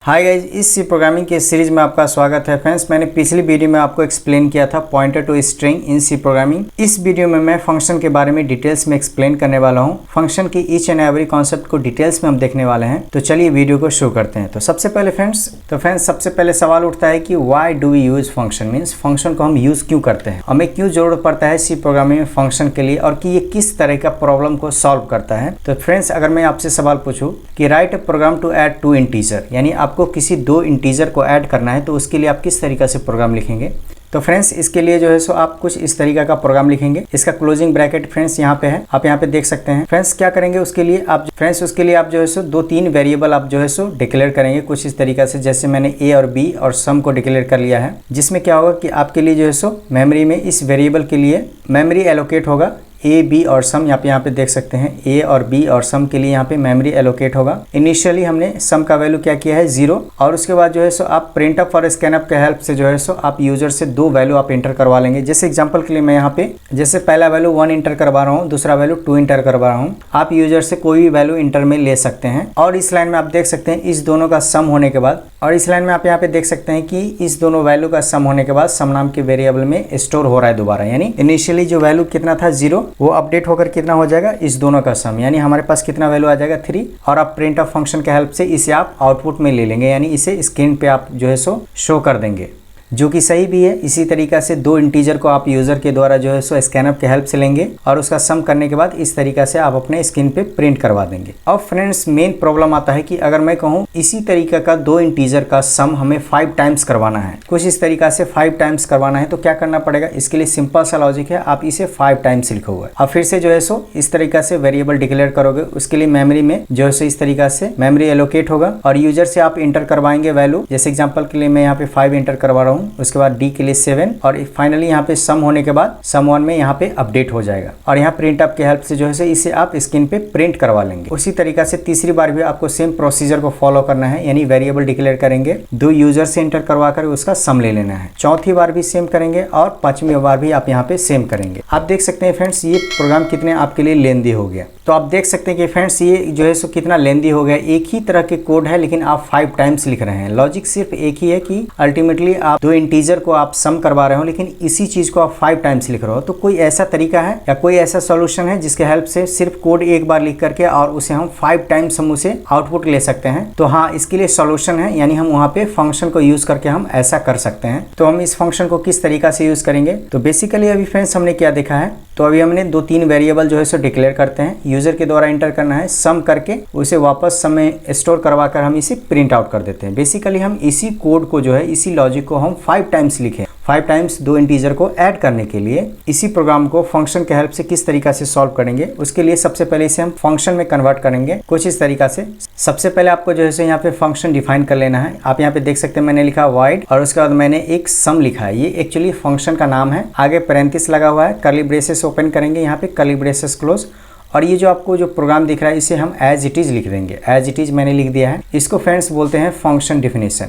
Hi guys, इस सी programming के series में आपका स्वागत है। फ्रेंड्स, मैंने पिछली वीडियो में आपको एक्सप्लेन किया था pointer to string in C programming. इस वीडियो में मैं फंक्शन के बारे में डिटेल्स में एक्सप्लेन करने वाला हूं। फंक्शन की ईच एंड एवरी कॉन्सेप्ट को डिटेल्स में हम देखने वाले हैं। तो चलिए वीडियो को शुरू करते हैं। तो सबसे पहले सवाल उठता है कि why do we use function, means function को हम यूज क्यों करते हैं, हमें क्यों जरूरत पड़ता है सी प्रोग्रामिंग में फंक्शन के लिए, और कि ये किस तरह का प्रॉब्लम को सॉल्व करता है। तो फ्रेंड्स, अगर मैं आपसे सवाल पूछूं कि write a program to add two integer, यानी आपको किसी दो इंटीजर को ऐड करना है, तो उसके लिए आप किस तरीका से प्रोग्राम लिखेंगे। तो फ्रेंड्स, इसके लिए जो है सो आप कुछ इस तरीका का प्रोग्राम लिखेंगे। इसका क्लोजिंग ब्रैकेट फ्रेंड्स यहाँ पे है, आप यहाँ पे देख सकते हैं। फ्रेंड्स, क्या करेंगे उसके लिए आप जो है सो दो तीन वेरिएबल आप जो है सो डिक्लेयर करेंगे कुछ इस तरीका से, जैसे मैंने ए और बी और सम को डिक्लेयर कर लिया है। जिसमें क्या होगा कि आपके लिए जो है सो मेमोरी में इस वेरिएबल के लिए मेमोरी एलोकेट होगा। ए बी और सम यहाँ पे देख सकते हैं, ए और बी और सम के लिए यहाँ पे मेमोरी एलोकेट होगा। इनिशियली हमने सम का वैल्यू क्या किया है 0, और उसके बाद जो है सो आप प्रिंट अप और स्कैन अप के हेल्प से जो है सो आप यूजर से दो वैल्यू आप इंटर करवा लेंगे। जैसे एग्जांपल के लिए मैं यहाँ पे जैसे पहला वैल्यू 1 इंटर करवा रहा हूँ, दूसरा वैल्यू 2 इंटर करवा रहा हूँ। आप यूजर से कोई भी वैल्यू इंटर में ले सकते हैं। और इस लाइन में आप देख सकते हैं इस दोनों का सम होने के बाद, और इस लाइन में आप यहाँ पे देख सकते हैं कि इस दोनों वैल्यू का सम होने के बाद सम नाम के वेरिएबल में स्टोर हो रहा है दोबारा, यानी इनिशियली जो वैल्यू कितना था 0 वो अपडेट होकर कितना हो जाएगा इस दोनों का सम, यानी हमारे पास कितना वैल्यू आ जाएगा 3। और आप प्रिंट ऑफ फंक्शन के हेल्प से इसे आप आउटपुट में ले लेंगे, यानी इसे स्क्रीन पे आप जो है सो शो कर देंगे, जो कि सही भी है। इसी तरीका से दो इंटीजर को आप यूजर के द्वारा जो है सो स्कैनअप के हेल्प से लेंगे और उसका सम करने के बाद इस तरीका से आप अपने स्क्रीन पे प्रिंट करवा देंगे। अब फ्रेंड्स, मेन प्रॉब्लम आता है कि अगर मैं कहूँ इसी तरीका का दो इंटीजर का सम हमें 5 टाइम्स करवाना है, कुछ इस तरीका से 5 टाइम्स करवाना है, तो क्या करना पड़ेगा। इसके लिए सिंपल सा लॉजिक है, आप इसे 5 टाइम्स लिखोगे। अब फिर से जो है सो इस तरीका से वेरिएबल डिक्लेयर करोगे, उसके लिए मेमोरी में जो है सो इस तरीका से मेमोरी एलोकेट होगा और यूजर से आप इंटर करवाएंगे वैल्यू। जैसे एग्जाम्पल के लिए मैं यहाँ पे 5 इंटर करवा रहा हूँ, उसके बाद डी के लिए 7, और फाइनली यहाँ पे सम होने के बाद सम 1 में यहाँ पे अपडेट हो जाएगा। और यहाँ प्रिंट अप के हेल्प से जो है इसे आप स्क्रीन पे प्रिंट करवा लेंगे। उसी तरीका से तीसरी बार भी आपको सेम प्रोसीजर को फॉलो करना है, यानी वेरिएबल डिक्लेयर करेंगे, दो यूजर से इंटर करवा कर उसका सम ले लेना है। चौथी बार भी सेम करेंगे और पांचवी बार भी आप यहाँ पे सेम करेंगे। आप देख सकते हैं फ्रेंड्स, ये प्रोग्राम कितने आपके लिए लेंदी हो गया। तो आप देख सकते हैं कि फ्रेंड्स ये जो है सो कितना लेंदी हो गया। एक ही तरह के कोड है लेकिन आप 5 टाइम्स लिख रहे हैं। लॉजिक सिर्फ एक ही है कि अल्टीमेटली आप दो इंटीजर को आप सम करवा रहे हो, लेकिन इसी चीज को आप 5 टाइम्स लिख रहे हो। तो कोई ऐसा तरीका है या कोई ऐसा सॉल्यूशन है जिसके हेल्प से सिर्फ कोड एक बार लिख करके और उसे हम 5 टाइम्स हम उसे आउटपुट ले सकते हैं। तो हाँ, इसके लिए सॉल्यूशन है, यानी हम वहाँ पे फंक्शन को यूज करके हम ऐसा कर सकते हैं। तो हम इस फंक्शन को किस तरीका से यूज करेंगे, तो बेसिकली अभी फ्रेंड्स हमने क्या देखा है, तो अभी हमने 2-3 वेरिएबल जो है सो डिक्लेयर करते हैं, यूजर के द्वारा इंटर करना है, सम करके उसे वापस सम में स्टोर करवा कर हम इसे प्रिंट आउट कर देते हैं। बेसिकली हम इसी कोड को जो है, इसी लॉजिक को हम 5 टाइम्स लिखे, 5 टाइम्स दो इंटीजर को ऐड करने के लिए इसी प्रोग्राम को फंक्शन के हेल्प से किस तरीका से सॉल्व करेंगे, उसके लिए सबसे पहले इसे हम फंक्शन में कन्वर्ट करेंगे कुछ इस तरीका से। सबसे पहले आपको जो है यहाँ पे फंक्शन डिफाइन कर लेना है। आप यहाँ पे देख सकते हैं मैंने लिखा वाइड, और उसके बाद मैंने एक सम लिखा है। ये एक्चुअली फंक्शन का नाम है, आगे पैरेंथेसिस लगा हुआ है, कर्ली ब्रेसेस ओपन करेंगे, यहाँ पे कर्ली ब्रेसेस क्लोज। और ये जो आपको जो प्रोग्राम दिख रहा है इसे हम एज इट इज लिख देंगे। एज इट इज मैंने लिख दिया है। इसको फ्रेंड्स बोलते हैं फंक्शन डेफिनेशन,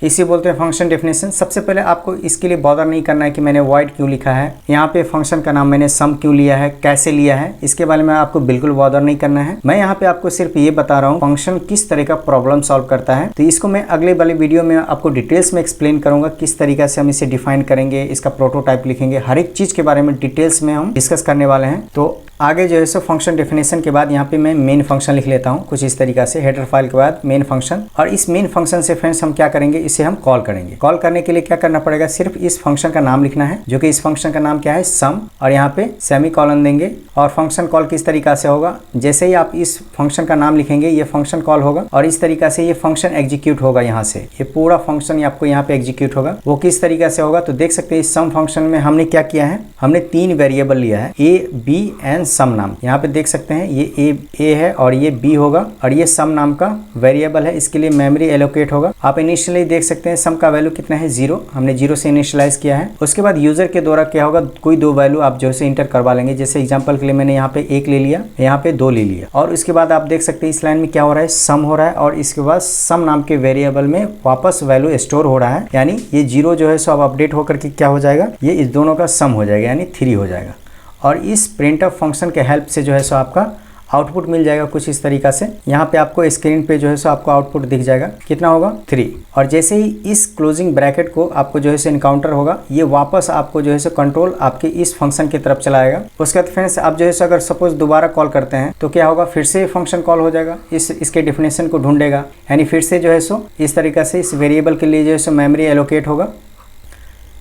इसे बोलते हैं फंक्शन डेफिनेशन। सबसे पहले आपको इसके लिए बॉदर नहीं करना है कि मैंने वॉइड क्यों लिखा है, यहाँ पे फंक्शन का नाम मैंने सम क्यों लिया है, कैसे लिया है, इसके बारे में आपको बिल्कुल बॉदर नहीं करना है। मैं यहाँ पे आपको सिर्फ ये बता रहा हूँ फंक्शन किस तरह का प्रॉब्लम सॉल्व करता है। तो इसको मैं अगले वाले वीडियो में आपको डिटेल्स में एक्सप्लेन करूंगा, किस तरीका से हम इसे डिफाइन करेंगे, इसका प्रोटोटाइप लिखेंगे, हर एक चीज के बारे में डिटेल्स में हम डिस्कस करने वाले हैं। तो आगे जो है सो फंक्शन डेफिनेशन के बाद यहाँ पे मैं मेन फंक्शन लिख लेता हूँ कुछ इस तरीका से, हेडर फाइल के बाद मेन फंक्शन। और इस मेन फंक्शन से फ्रेंड्स हम क्या करेंगे, इसे हम कॉल करेंगे। कॉल करने के लिए क्या करना पड़ेगा, सिर्फ इस फंक्शन का नाम लिखना है, जो कि इस फंक्शन का नाम क्या है, सम, और यहाँ पे सेमी कॉलन देंगे। और फंक्शन कॉल किस तरीका से होगा, जैसे ही आप इस फंक्शन का नाम लिखेंगे ये फंक्शन कॉल होगा और इस तरीका से ये फंक्शन एग्जीक्यूट होगा। यहाँ से ये पूरा फंक्शन आपको यहाँ पे एग्जीक्यूट होगा। वो किस तरीका से होगा, तो देख सकते हैं इस सम फंक्शन में हमने क्या किया है, हमने 3 वेरिएबल लिया है, ए बी एंड सम नाम। यहाँ पे देख सकते हैं ये ए है और ये बी होगा, और ये सम नाम का वेरिएबल है, इसके लिए मेमोरी एलोकेट होगा। आप इनिशियली देख सकते हैं सम का वैल्यू कितना है 0, हमने 0 से इनिशियलाइज किया है। उसके बाद यूजर के द्वारा क्या होगा, कोई दो वैल्यू आप जो है इंटर करवा लेंगे। जैसे एग्जांपल के लिए मैंने यहाँ पे 1 ले लिया, यहाँ पे 2 ले लिया, और उसके बाद आप देख सकते हैं इस लाइन में क्या हो रहा है, सम हो रहा है, और इसके बाद सम नाम के वेरिएबल में वापस वैल्यू स्टोर हो रहा है, यानी ये 0 जो है सो अब अपडेट होकर के क्या हो जाएगा, ये इस दोनों का सम हो जाएगा, यानी 3 हो जाएगा। और इस प्रिंट ऑफ फंक्शन के हेल्प से जो है सो आपका आउटपुट मिल जाएगा कुछ इस तरीका से। यहाँ पे आपको स्क्रीन पे जो है सो आपको आउटपुट दिख जाएगा, कितना होगा 3। और जैसे ही इस क्लोजिंग ब्रैकेट को आपको जो है सो इनकाउंटर होगा, ये वापस आपको जो है सो कंट्रोल आपके इस फंक्शन की तरफ चलाएगा। उसके बाद फ्रेंड्स आप जो है सो अगर सपोज दोबारा कॉल करते हैं तो क्या होगा, फिर से फंक्शन कॉल हो जाएगा, इसके डेफिनेशन को ढूंढेगा, यानी फिर से जो है सो इस तरीका से इस वेरिएबल के लिए जो है सो मेमोरी एलोकेट होगा।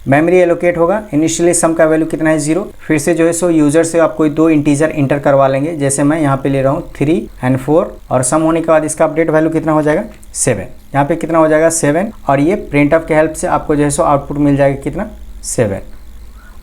मेमोरी एलोकेट होगा, इनिशियली सम का वैल्यू कितना है 0। फिर से जो है सो यूजर से आप कोई 2 इंटीजर इंटर करवा लेंगे, जैसे मैं यहाँ पे ले रहा हूँ 3 और 4, और सम होने के बाद इसका अपडेट वैल्यू कितना हो जाएगा 7। यहाँ पे कितना हो जाएगा 7, और ये प्रिंटफ के हेल्प से आपको जो है सो आउटपुट मिल जाएगा कितना 7।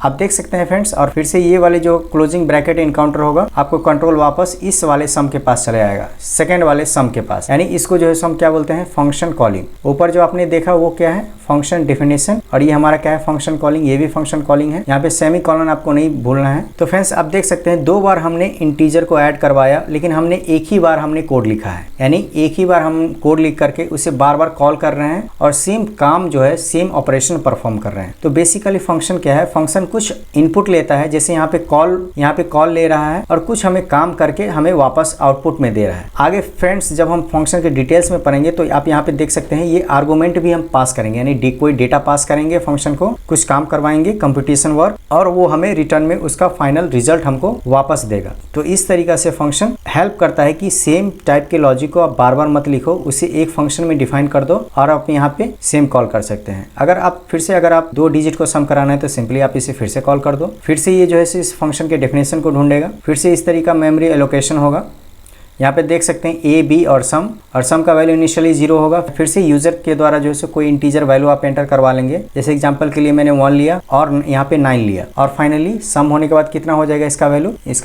आप देख सकते हैं फ्रेंड्स। और फिर से ये वाले जो क्लोजिंग ब्रैकेट इनकाउंटर होगा, आपको कंट्रोल वापस इस वाले सम के पास चले आएगा, सेकंड वाले सम के पास, यानी इसको जो है सो हम क्या बोलते हैं, फंक्शन कॉलिंग। ऊपर जो आपने देखा वो क्या है, फंक्शन डेफिनेशन, और ये हमारा क्या है, फंक्शन कॉलिंग। ये भी फंक्शन कॉलिंग है, यहाँ पे सेमी कॉलन आपको नहीं भूलना है। तो फ्रेंड्स आप देख सकते हैं 2 बार हमने इंटीजर को ऐड करवाया, लेकिन हमने एक ही बार हमने कोड लिखा है, यानी एक ही बार हम कोड लिख करके उसे बार बार कॉल कर रहे हैं और सेम काम जो है सेम ऑपरेशन परफॉर्म कर रहे हैं। तो बेसिकली फंक्शन क्या है, फंक्शन कुछ इनपुट लेता है, जैसे यहाँ पे कॉल ले रहा है, और कुछ हमें काम करके हमें वापस आउटपुट में दे रहा है। आगे फ्रेंड्स जब हम फंक्शन के डिटेल्स में पढ़ेंगे तो आप यहाँ पे देख सकते हैं ये आर्गुमेंट भी हम पास करेंगे, यानी कोई डेटा पास करेंगे फंक्शन को, कुछ काम करवाएंगे कंप्यूटेशन वर्क, और वो हमें रिटर्न में उसका फाइनल रिजल्ट हमको वापस देगा। तो इस तरीका से फंक्शन हेल्प करता है कि सेम टाइप के लॉजिक को आप बार बार मत लिखो, उसे एक फंक्शन में डिफाइन कर दो और आप यहाँ पे सेम कॉल कर सकते हैं। अगर आप 2 डिजिट को सम कराना है तो सिंपली आप इसे फिर से कॉल कर दो, फिर से ये जो है इस फंक्शन के डेफिनेशन को ढूंढेगा, फिर से इस तरीका मेमोरी एलोकेशन होगा। यहाँ पे देख सकते हैं ए बी और सम का वैल्यू इनिशियली 0 होगा। फिर से यूजर के द्वारा जो है कोई इंटीजर वैल्यू आप एंटर करवा लेंगे, जैसे एग्जांपल के लिए मैंने 1 लिया और यहाँ पे 9 लिया, और फाइनली सम होने के बाद कितना हो जाएगा इसका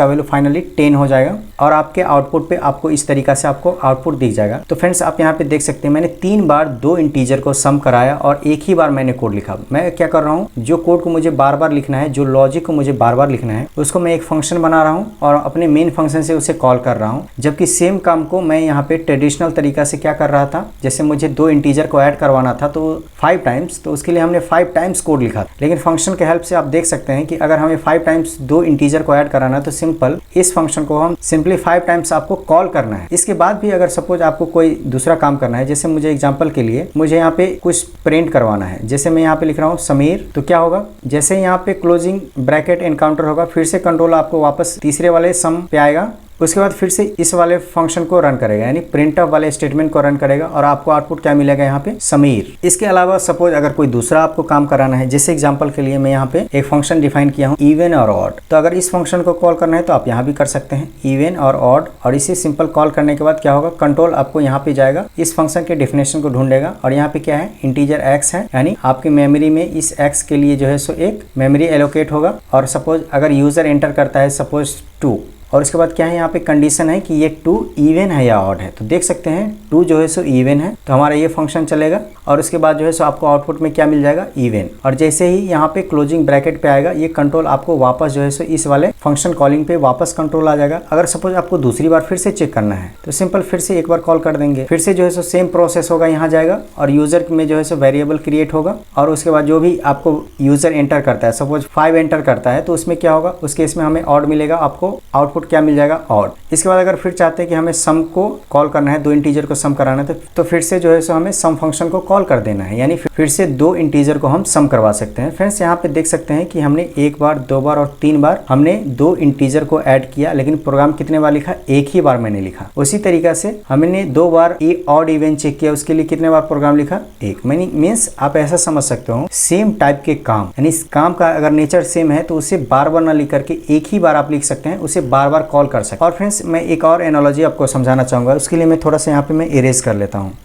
वैल्यू फाइनली 10 हो जाएगा, और आपके आउटपुट पे आपको इस तरीका से आपको आउटपुट दिख जाएगा। तो फ्रेंड्स आप यहाँ पे देख सकते हैं मैंने 3 बार 2 इंटीजर को सम कराया और एक ही बार मैंने कोड लिखा। मैं क्या कर रहा हूँ, जो कोड को मुझे बार बार लिखना है, जो लॉजिक को मुझे बार बार लिखना है, उसको मैं एक फंक्शन बना रहा हूँ और अपने मेन फंक्शन से उसे कॉल कर रहा हूँ। जबकि सेम काम को मैं यहाँ पे ट्रेडिशनल तरीका से क्या कर रहा था, जैसे मुझे 2 इंटीजर को ऐड करवाना था तो 5 टाइम्स, तो उसके लिए हमने 5 टाइम्स कोड लिखा। लेकिन फंक्शन के हेल्प से आप देख सकते हैं कि अगर हमें 5 टाइम्स 2 इंटीजर को ऐड कराना है तो सिंपल इस फंक्शन को हम सिंपली 5 टाइम्स आपको कॉल करना है। इसके बाद भी अगर सपोज आपको कोई दूसरा काम करना है, जैसे मुझे एग्जांपल के लिए मुझे यहाँ पे कुछ प्रिंट करवाना है, जैसे मैं यहाँ पे लिख रहा हूँ समीर, तो क्या होगा, जैसे यहाँ पे क्लोजिंग ब्रैकेट एनकाउंटर होगा, फिर से कंट्रोल आपको वापस तीसरे वाले सम पे आएगा, उसके बाद फिर से इस वाले फंक्शन को रन करेगा, यानी प्रिंटफ वाले स्टेटमेंट को रन करेगा, और आपको आउटपुट क्या मिलेगा यहाँ पे, समीर। इसके अलावा सपोज अगर कोई दूसरा आपको काम कराना है, जैसे एग्जांपल के लिए मैं यहाँ पे एक फंक्शन डिफाइन किया हूँ इवन और ऑड, तो अगर इस फंक्शन को कॉल करना है तो आप यहाँ भी कर सकते हैं इवन और ऑड, और इसे सिंपल कॉल करने के बाद क्या होगा, कंट्रोल आपको यहाँ पे जाएगा, इस फंक्शन के डेफिनेशन को ढूंढेगा, और यहाँ पे क्या है, इंटीजर x है, यानी आपकी मेमोरी में इस x के लिए जो है सो एक मेमोरी एलोकेट होगा। और सपोज अगर यूजर एंटर करता है सपोज 2, और उसके बाद क्या है, यहाँ पे कंडीशन है कि ये 2 इवन है या ऑड है, तो देख सकते हैं 2 जो है सो इवन है, तो हमारा ये फंक्शन चलेगा, और उसके बाद जो है सो आपको आउटपुट में क्या मिल जाएगा, इवन। और जैसे ही यहाँ पे क्लोजिंग ब्रैकेट पे आएगा, ये कंट्रोल आपको वापस जो है सो इस वाले फंक्शन कॉलिंग पे वापस कंट्रोल आ जाएगा। अगर सपोज आपको दूसरी बार फिर से चेक करना है तो सिंपल फिर से एक बार कॉल कर देंगे, फिर से जो है सो सेम प्रोसेस होगा, यहाँ जाएगा और यूजर में जो है सो वेरिएबल क्रिएट होगा, और उसके बाद जो भी आपको यूजर एंटर करता है, सपोज 5 एंटर करता है तो उसमें क्या होगा, उस केस में हमें ऑड मिलेगा, आपको आउटपुट क्या मिल जाएगा, ऑड। इसके बाद अगर फिर चाहते हैं कि हमें सम को कॉल करना है, 2 इंटीजर को सम कराना है, तो फिर से जो है सो हमें सम फंक्शन को कॉल कर देना है, यानी फिर से 2 इंटीजर को हम सम करवा सकते हैं। फ्रेंड्स यहाँ पे देख सकते हैं कि हमने 1 बार 2 बार और 3 बार हमने 2 इंटीजर को ऐड किया, लेकिन प्रोग्राम कितने बार लिखा, एक ही बार मैंने लिखा। उसी तरीका से हमने 2 बार ऑड इवन चेक किया, उसके लिए कितने बार प्रोग्राम लिखा, एक। मीन्स आप ऐसा समझ सकते हो, सेम टाइप के काम, यानी इस काम का अगर नेचर सेम है तो उसे बार बार ना लिख करके एक ही बार आप लिख सकते हैं, उसे बार बार कॉल कर सकते हैं। और फ्रेंड्स मैं एक और एनालॉजी आपको समझाना चाहूँगा, उसके लिए मैं थोड़ा सा यहाँ पे मैं इरेज कर लेता हूँ।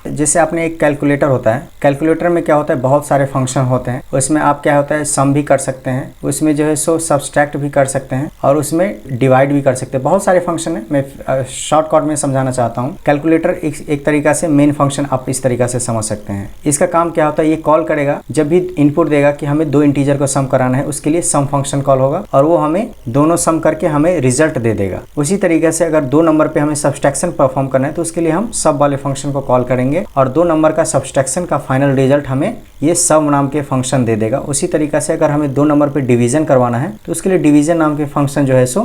जैसे आपने एक कैलकुलेटर होता है, कैलकुलेटर में क्या होता है, बहुत सारे फंक्शन होते हैं, उसमें आप क्या होता है, सम भी कर सकते हैं, उसमें जो है सो सब्सट्रैक्ट भी कर सकते हैं, और उसमें डिवाइड भी कर सकते हैं, बहुत सारे फंक्शन है। मैं शॉर्टकट में समझाना चाहता हूँ। कैलकुलेटर एक तरीका से मेन फंक्शन आप इस तरीका से समझ सकते हैं। इसका काम क्या होता है, ये कॉल करेगा, जब भी इनपुट देगा कि हमें 2 इंटीजर को सम कराना है, उसके लिए सम फंक्शन कॉल होगा, और वो हमें दोनों सम करके हमें रिजल्ट दे देगा। उसी तरीके से अगर 2 नंबर पे हमें सब्सट्रैक्शन परफॉर्म करना है तो उसके लिए हम सब वाले फंक्शन को कॉल करेंगे, करेंगे और 2 नंबर का सब्सट्रैक्शन का फाइनल रिजल्ट हमें ये सम नाम के फंक्शन दे देगा। उसी तरीक़ा से अगर हमें 2 नंबर पे डिवीजन करवाना है तो उसके लिए डिवीजन नाम के फंक्शन जो है सो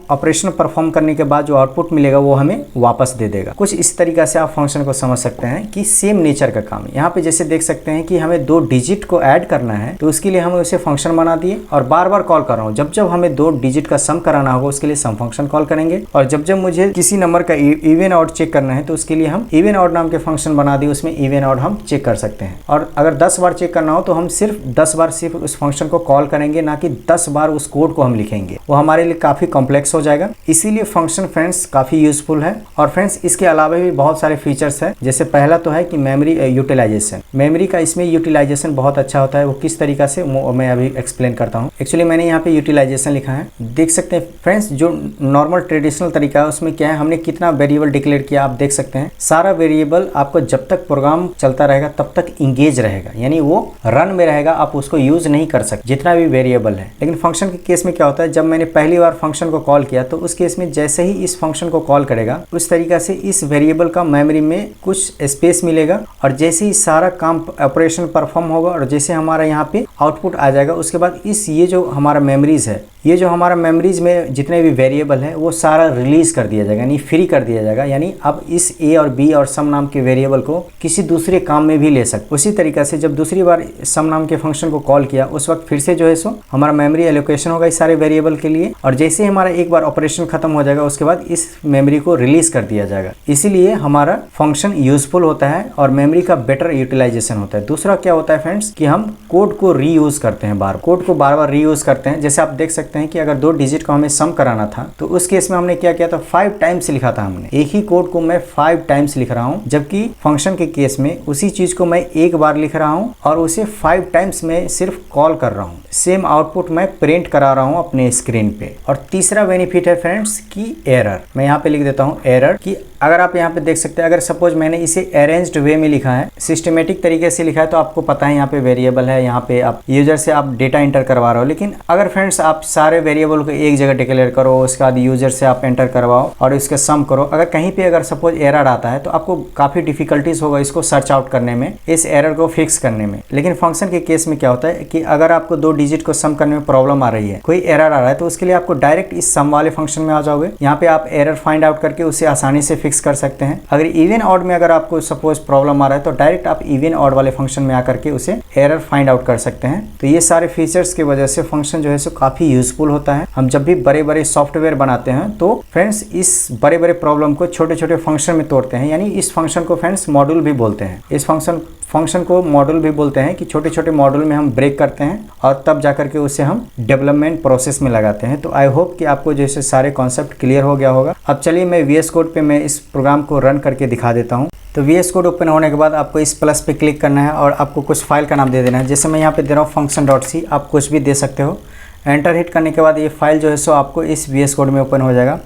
ऑपरेशन परफॉर्म करने के बाद जो आउटपुट मिलेगा वो हमें वापस दे देगा। कुछ इस तरीक़ा से आप फंक्शन को समझ सकते हैं कि सेम नेचर का काम है। यहाँ पे जैसे देख सकते हैं कि हमें 2 डिजिट को ऐड करना है तो उसके लिए हमें उसे फंक्शन बना दिए और बार बार कॉल कर रहा हूँ। जब जब हमें 2 डिजिट का सम कराना होगा उसके लिए सम फंक्शन कॉल करेंगे, और जब जब मुझे किसी नंबर का इवन आउट चेक करना है तो उसके लिए हम इवन आउट नाम के फंक्शन बना दिए, उसमें इवन आउट हम चेक कर सकते हैं। और अगर 10 बार चेक करना हो तो हम सिर्फ 10 बार सिर्फ उस फंक्शन को कॉल करेंगे, ना कि 10 बार उस कोड को हम लिखेंगे, वो हमारे लिए काफ़ी कॉम्प्लेक्स हो जाएगा। इसीलिए फंक्शन फ्रेंड्स काफ़ी यूजफुल है। और फ्रेंड्स इसके अलावा भी बहुत सारे फीचर्स हैं। जैसे पहला तो है कि मेमोरी यूटिलाइजेशन, मेमोरी का इसमें यूटिलाइजेशन बहुत अच्छा होता है। वो किस तरीका से मैं अभी एक्सप्लेन करता हूँ। एक्चुअली मैंने यहाँ पे यूटिलाइजेशन लिखा है, देख सकते हैं फ्रेंड्स। जो नॉर्मल ट्रेडिशनल तरीका है उसमें क्या है, हमने कितना वेरिएबल डिक्लेयर किया आप देख सकते हैं। सारा वेरिएबल आपको जब तक प्रोग्राम चलता रहेगा तब तक इंगेज रहेगा, यानी वो रन में रहेगा, आप उसको यूज नहीं कर सकते जितना भी वेरिएबल है। लेकिन फंक्शन के केस में क्या होता है, जब मैंने पहली बार फंक्शन को कॉल किया तो उस केस में जैसे ही इस फंक्शन को कॉल करेगा उस तरीका से इस वेरिएबल का मेमोरी में कुछ स्पेस मिलेगा, और जैसे ही सारा काम ऑपरेशन परफॉर्म होगा और जैसे हमारा यहाँ पे आउटपुट आ जाएगा उसके बाद ये जो हमारा मेमोरीज है, ये जो हमारा मेमोरीज में जितने भी वेरिएबल है वो सारा रिलीज कर दिया जाएगा, यानी फ्री कर दिया जाएगा। यानी अब इस ए और बी और सम नाम के वेरिएबल को किसी दूसरे काम में भी ले सकते। उसी तरीका से जब दूसरी बार सम नाम के फंक्शन को कॉल किया उस वक्त फिर से जो है सो हमारा मेमोरी एलोकेशन होगा इस सारे वेरिएबल के लिए, और जैसे ही हमारा एक बार ऑपरेशन खत्म हो जाएगा उसके बाद इस मेमोरी को रिलीज कर दिया जाएगा। इसीलिए हमारा फंक्शन यूजफुल होता है और मेमोरी का बेटर यूटिलाइजेशन होता है। दूसरा क्या होता है फ्रेंड्स कि हम कोड को रीयूज करते हैं, कोड को बार बार रीयूज करते हैं। जैसे आप देख सकते हैं कि अगर 2 डिजिट को हमें सम कराना था तो उस केस में हमने क्या किया था, 5 टाइम्स लिखा था हमने। एक ही कोड को मैं 5 टाइम्स लिख रहा हूं, जबकि फंक्शन के केस में उसी चीज को मैं एक बार लिख रहा हूं और उसे 5 टाइम्स में सिर्फ कॉल कर रहा हूं। सेम आउटपुट मैं प्रिंट करा रहा हूं अपने स्क्रीन पे। और तीसरा बेनिफिट है फ्रेंड्स की एरर। मैं यहाँ पे लिख देता हूँ एरर, कि अगर आप यहाँ पे देख सकते हैं, अगर सपोज मैंने इसे अरेंज्ड वे में लिखा है, सिस्टमेटिक तरीके से लिखा है, तो आपको पता है यहाँ पे वेरिएबल है, यहाँ पे आप यूजर से आप डेटा एंटर करवा रहे हो। लेकिन अगर फ्रेंड्स आप सारे वेरिएबल को एक जगह डिक्लेयर करो, उसके बाद यूजर से आप एंटर करवाओ और इसके सम करो, अगर कहीं पे अगर सपोज एरर आता है तो आपको काफ़ी डिफिकल्टीज होगा इसको सर्च आउट करने में, इस एरर को फिक्स करने में। लेकिन फंक्शन के केस में क्या होता है कि अगर आपको 2 डिजिट को सम करने में प्रॉब्लम आ रही है, कोई एरर आ रहा है, तो उसके लिए आपको डायरेक्ट इस सम वाले फंक्शन में आ जाओगे। यहाँ पे आप एरर फाइंड आउट करके उसे आसानी से फिक्स कर सकते हैं। अगर इवन ऑड में अगर आपको सपोज प्रॉब्लम आ रहा है तो डायरेक्ट आप इवन ऑड वाले फंक्शन में आकर के उसे एरर फाइंड आउट कर सकते हैं। तो ये सारे फीचर्स की वजह से फंक्शन जो है सो काफ़ी यूजफुल होता है। हम जब भी बड़े बड़े सॉफ्टवेयर बनाते हैं तो फ्रेंड्स इस बड़े बड़े प्रॉब्लम को छोटे छोटे फंक्शन में तोड़ते हैं, यानी इस फंक्शन को फ्रेंड्स मॉड्यूल भी बोलते हैं। इस फंक्शन को मॉड्यूल भी बोलते हैं कि छोटे छोटे मॉड्यूल में हम ब्रेक करते हैं और तब जाकर के उसे हम डेवलपमेंट प्रोसेस में लगाते हैं। तो आई होप कि आपको जैसे सारे कॉन्सेप्ट क्लियर हो गया होगा। अब चलिए मैं VS कोड पे मैं इस प्रोग्राम को रन करके दिखा देता हूँ। तो VS कोड ओपन होने के बाद आपको इस प्लस पे क्लिक करना है और आपको कुछ फाइल का नाम दे देना है। जैसे मैं यहाँ पे दे रहा हूँ function.c, आप कुछ भी दे सकते हो। एंटर हिट करने के बाद ये फाइल जो है सो आपको इस VS कोड में ओपन हो जाएगा।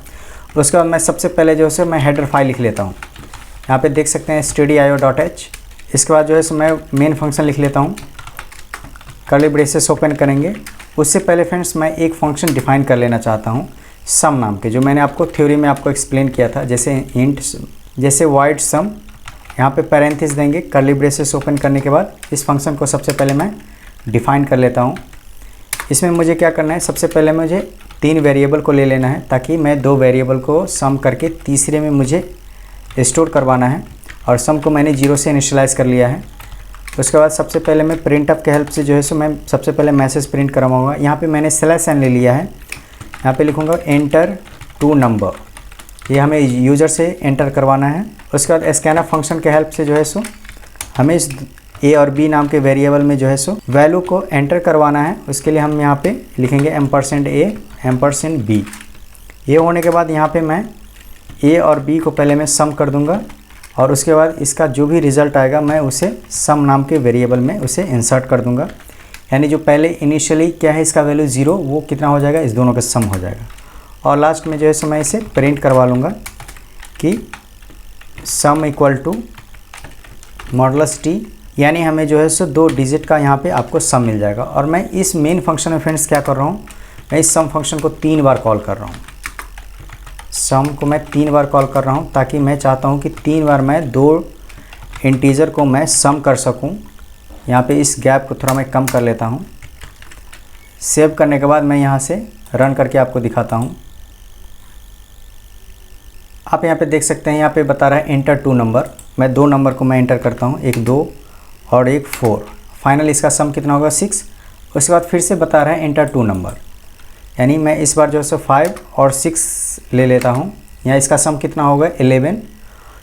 उसके बाद मैं सबसे पहले जो है सो मैं हेडर फाइल लिख लेता हूँ। यहाँ पे देख सकते हैं stdio.h। इसके बाद जो है सो मैं मेन फंक्शन लिख लेता हूँ, कर्ली ब्रेसेस ओपन करेंगे। उससे पहले फ्रेंड्स मैं एक फंक्शन डिफाइन कर लेना चाहता हूँ सम नाम के, जो मैंने आपको थ्योरी में आपको एक्सप्लेन किया था। जैसे इंट, जैसे वाइड सम, यहाँ पे पैरेंथेसिस देंगे। कर्ली ब्रेसेस ओपन करने के बाद इस फंक्शन को सबसे पहले मैं डिफाइन कर लेता हूँ। इसमें मुझे क्या करना है, सबसे पहले मुझे 3 वेरिएबल को ले लेना है ताकि मैं 2 वेरिएबल को सम करके तीसरे में मुझे स्टोर करवाना है, और सम को मैंने 0 से इनिशियलाइज़ कर लिया है। उसके बाद सबसे पहले मैं प्रिंटअप के हेल्प से जो है सो मैं सबसे पहले मैसेज प्रिंट करवाऊँगा। यहाँ पे मैंने /n ले लिया है। यहाँ पे लिखूँगा एंटर टू नंबर, ये हमें यूज़र से एंटर करवाना है। उसके बाद स्कैनअप फंक्शन के हेल्प से जो है सो हमें इस a और b नाम के वेरिएबल में जो है सो वैल्यू को एंटर करवाना है। उसके लिए हम यहाँ पे लिखेंगे $a $b। ये होने के बाद यहाँ पे मैं a और b को पहले मैं सम कर दूँगा, और उसके बाद इसका जो भी रिज़ल्ट आएगा मैं उसे सम नाम के वेरिएबल में उसे इंसर्ट कर दूँगा। यानी जो पहले इनिशियली क्या है इसका वैल्यू 0, वो कितना हो जाएगा, इस दोनों का सम हो जाएगा। और लास्ट में जो है सो मैं इसे प्रिंट करवा लूँगा कि sum equal to modulus t, यानी हमें जो है सो 2 डिजिट का यहाँ पे आपको सम मिल जाएगा। और मैं इस मेन फंक्शन में फ्रेंड्स क्या कर रहा हूँ, मैं इस सम फंक्शन को 3 बार कॉल कर रहा हूँ। सम को मैं 3 बार कॉल कर रहा हूँ ताकि मैं चाहता हूँ कि 3 बार मैं 2 इंटीजर को मैं सम कर सकूं। यहाँ पे इस गैप को थोड़ा मैं कम कर लेता हूँ। सेव करने के बाद मैं यहाँ से रन करके आपको दिखाता हूँ। आप यहाँ पे देख सकते हैं, यहाँ पे बता रहा है एंटर 2 नंबर। मैं 2 नंबर को मैं एंटर करता हूँ, एक 2 और एक 4। फाइनल इसका सम कितना होगा 6। उसके बाद फिर से बता रहा है एंटर 2 नंबर, यानी मैं इस बार जो है 5 और 6 ले लेता हूँ। यहाँ इसका सम कितना होगा 11।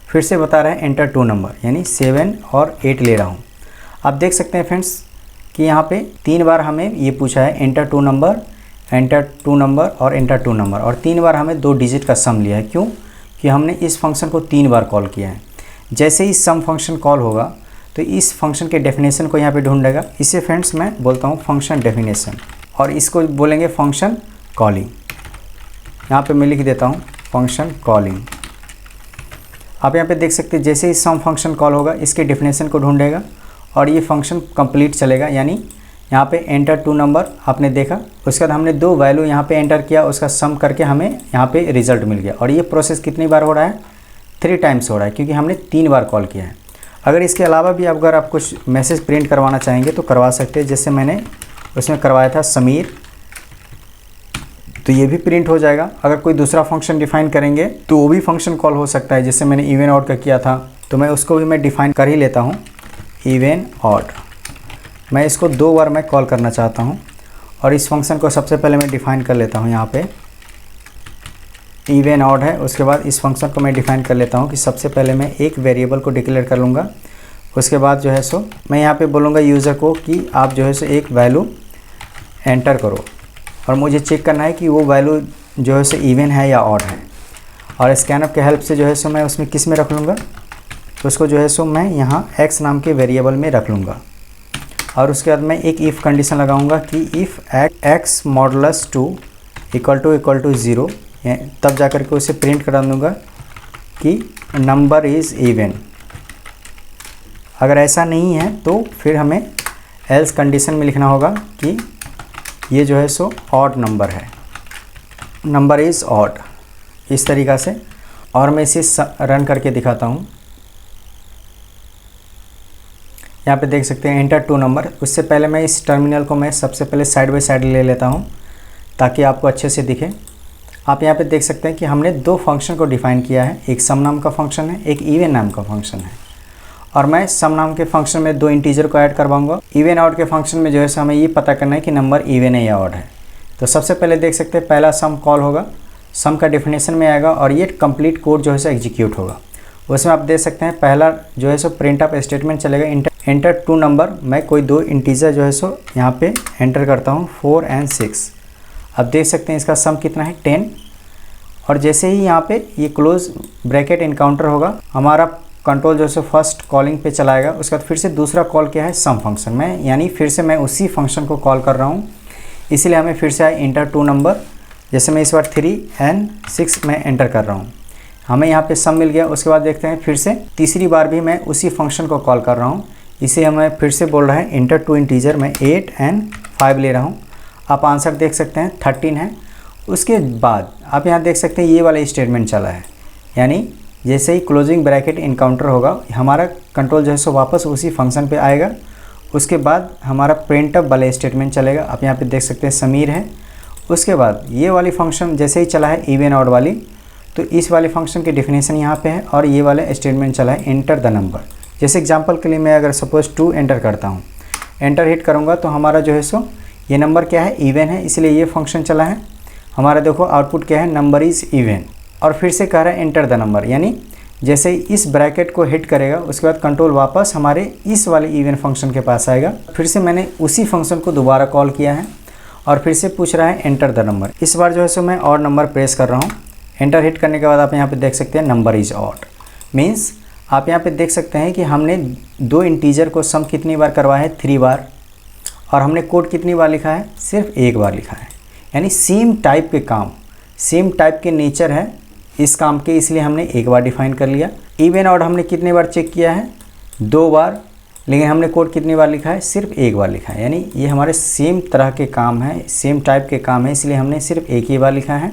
फिर से बता रहा है एंटर 2 नंबर, यानी 7 और 8 ले रहा हूँ। आप देख सकते हैं फ्रेंड्स कि यहाँ पे 3 बार हमें ये पूछा है एंटर 2 नंबर, एंटर 2 नंबर और एंटर 2 नंबर, और 3 बार हमें 2 डिजिट का सम लिया है। क्यों? कि हमने इस फंक्शन को 3 बार कॉल किया है। जैसे ही सम फंक्शन कॉल होगा तो इस फंक्शन के डेफिनेशन को यहाँ पे ढूंढेगा। इसे फ्रेंड्स मैं बोलता हूँ फंक्शन डेफिनेशन, और इसको बोलेंगे फंक्शन कॉलिंग। यहाँ पे मैं लिख देता हूँ फंक्शन कॉलिंग। आप यहाँ पे देख सकते हैं जैसे ही सम फंक्शन कॉल होगा इसके डेफिनेशन को ढूंढेगा और ये फंक्शन कंप्लीट चलेगा। यानी यहाँ पे एंटर 2 नंबर आपने देखा, उसके बाद हमने 2 वैल्यू यहाँ पे एंटर किया, उसका सम करके हमें यहाँ पे रिजल्ट मिल गया। और ये प्रोसेस कितनी बार हो रहा है? 3 टाइम्स हो रहा है, क्योंकि हमने 3 बार कॉल किया है। अगर इसके अलावा भी अगर आप कुछ मैसेज प्रिंट करवाना चाहेंगे तो करवा सकते हैं। जैसे मैंने उसमें करवाया था समीर, तो ये भी प्रिंट हो जाएगा। अगर कोई दूसरा फंक्शन डिफाइन करेंगे तो वो भी फंक्शन कॉल हो सकता है। जैसे मैंने इवन ऑड का किया था, तो मैं उसको भी मैं डिफ़ाइन कर ही लेता हूँ, इवन ऑड। मैं इसको 2 बार मैं कॉल करना चाहता हूँ, और इस फंक्शन को सबसे पहले मैं डिफ़ाइन कर लेता हूँ। यहाँ पे इवन ऑड है, उसके बाद इस फंक्शन को मैं डिफ़ाइन कर लेता हूँ कि सबसे पहले मैं एक वेरिएबल को डिक्लेयर कर लूँगा। उसके बाद जो है सो मैं यहाँ पे बोलूँगा यूज़र को कि आप जो है सो एक वैल्यू एंटर करो, और मुझे चेक करना है कि वो वैल्यू जो है सो इवन है या ऑड है। और स्कैनअप के हेल्प से जो है सो मैं उसमें किस में रख लूँगा, तो उसको जो है सो मैं यहाँ x नाम के वेरिएबल में रख लूँगा। और उसके बाद मैं एक इफ़ कंडीशन लगाऊंगा कि if x modulus 2 equal to 0, तब जा कर के उसे प्रिंट करा दूँगा कि नंबर इज़ इवन। अगर ऐसा नहीं है तो फिर हमें एल्स कंडीशन में लिखना होगा कि ये जो है सो ऑड नंबर है, नंबर इज़ ऑड, इस तरीक़ा से। और मैं इसे रन करके दिखाता हूँ। यहाँ पे देख सकते हैं एंटर 2 नंबर। उससे पहले मैं इस टर्मिनल को मैं सबसे पहले साइड बाय साइड ले लेता हूँ ताकि आपको अच्छे से दिखे। आप यहाँ पे देख सकते हैं कि हमने 2 फंक्शन को डिफ़ाइन किया है, एक सम नाम का फंक्शन है, एक इवन नाम का फंक्शन है। और मैं सम नाम के फंक्शन में 2 इंटीजर को ऐड करवाऊँगा। इवन ऑड के फंक्शन में जो है हमें ये पता करना है कि नंबर इवन है या ऑड है। तो सबसे पहले देख सकते हैं पहला सम कॉल होगा, सम का डेफिनेशन में आएगा और ये कंप्लीट कोड जो है सो एग्जीक्यूट होगा। उसमें आप देख सकते हैं पहला जो है सो प्रिंट अप स्टेटमेंट चलेगा, एंटर 2 नंबर। मैं कोई 2 इंटीजर जो है सो यहाँ पे एंटर करता हूँ, 4 और 6। अब देख सकते हैं इसका सम कितना है 10। और जैसे ही यहाँ पे ये क्लोज ब्रैकेट इनकाउंटर होगा, हमारा कंट्रोल जो है फर्स्ट कॉलिंग पे चलाएगा। उसके बाद फिर से दूसरा कॉल क्या है, सम फंक्शन में, यानी फिर से मैं उसी फंक्शन को कॉल कर रहा हूँ। इसीलिए हमें फिर से आए एंटर 2 नंबर। जैसे मैं इस बार 3 और 6 में एंटर कर रहा हूँ, हमें यहाँ पे सम मिल गया। उसके बाद देखते हैं फिर से तीसरी बार भी मैं उसी फंक्शन को कॉल कर रहा हूँ। इसे हमें फिर से बोल रहा है एंटर 2 इंटीजर, मैं 8 और 5 ले रहा हूँ। आप आंसर देख सकते हैं 13 है। उसके बाद आप यहाँ देख सकते हैं ये वाला स्टेटमेंट चला है, यानी जैसे ही क्लोजिंग ब्रैकेट इनकाउंटर होगा हमारा कंट्रोल जो है सो वापस उसी फंक्शन पे आएगा। उसके बाद हमारा प्रिंटअप वाला स्टेटमेंट चलेगा। आप यहाँ पे देख सकते हैं समीर है। उसके बाद ये वाली फंक्शन जैसे ही चला है इवन ऑड वाली, तो इस वाले फंक्शन की डेफिनेशन यहाँ पे है और ये वाला स्टेटमेंट चला है एंटर द नंबर। जैसे एग्जांपल के लिए मैं अगर सपोज 2 एंटर करता हूँ, एंटर हिट करूँगा तो हमारा जो है सो ये नंबर क्या है, इवन है, इसलिए ये फंक्शन चला है। हमारा देखो आउटपुट क्या है, नंबर इज़ इवन। और फिर से कह रहा है एंटर द नंबर, यानी जैसे ही इस ब्रैकेट को हिट करेगा उसके बाद कंट्रोल वापस हमारे इस वाले इवन फंक्शन के पास आएगा। फिर से मैंने उसी फंक्शन को दोबारा कॉल किया है और फिर से पूछ रहा है एंटर द नंबर। इस बार जो है सो मैं ऑड नंबर प्रेस कर रहा हूँ। एंटर हिट करने के बाद आप यहाँ पे देख सकते हैं नंबर इज़ ऑड। मीन्स आप यहाँ पे देख सकते हैं कि हमने 2 इंटीजर को सम कितनी बार करवाया है, 3 बार। और हमने कोड कितनी बार लिखा है, सिर्फ 1 बार लिखा है। यानी सेम टाइप के काम, सेम टाइप के नेचर है इस काम के, इसलिए हमने 1 बार डिफाइन कर लिया। इवन ऑड हमने कितने बार चेक किया है, 2 बार, लेकिन हमने कोड कितनी बार लिखा है, सिर्फ 1 बार लिखा है। यानी ये हमारे सेम तरह के काम है, सेम टाइप के काम है, इसलिए हमने सिर्फ 1 ही बार लिखा है।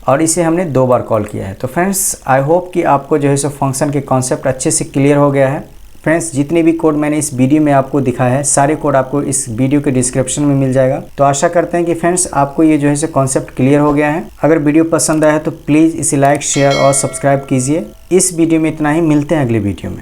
और इसे हमने 2 बार कॉल किया है। तो फ्रेंड्स आई होप कि आपको जो है सो फंक्शन के कॉन्सेप्ट अच्छे से क्लियर हो गया है। फ्रेंड्स जितने भी कोड मैंने इस वीडियो में आपको दिखाया है सारे कोड आपको इस वीडियो के डिस्क्रिप्शन में मिल जाएगा। तो आशा करते हैं कि फ्रेंड्स आपको ये जो है सो कॉन्सेप्ट क्लियर हो गया है। अगर वीडियो पसंद आया तो प्लीज़ इसे लाइक शेयर और सब्सक्राइब कीजिए। इस वीडियो में इतना ही, मिलते हैं अगले वीडियो में।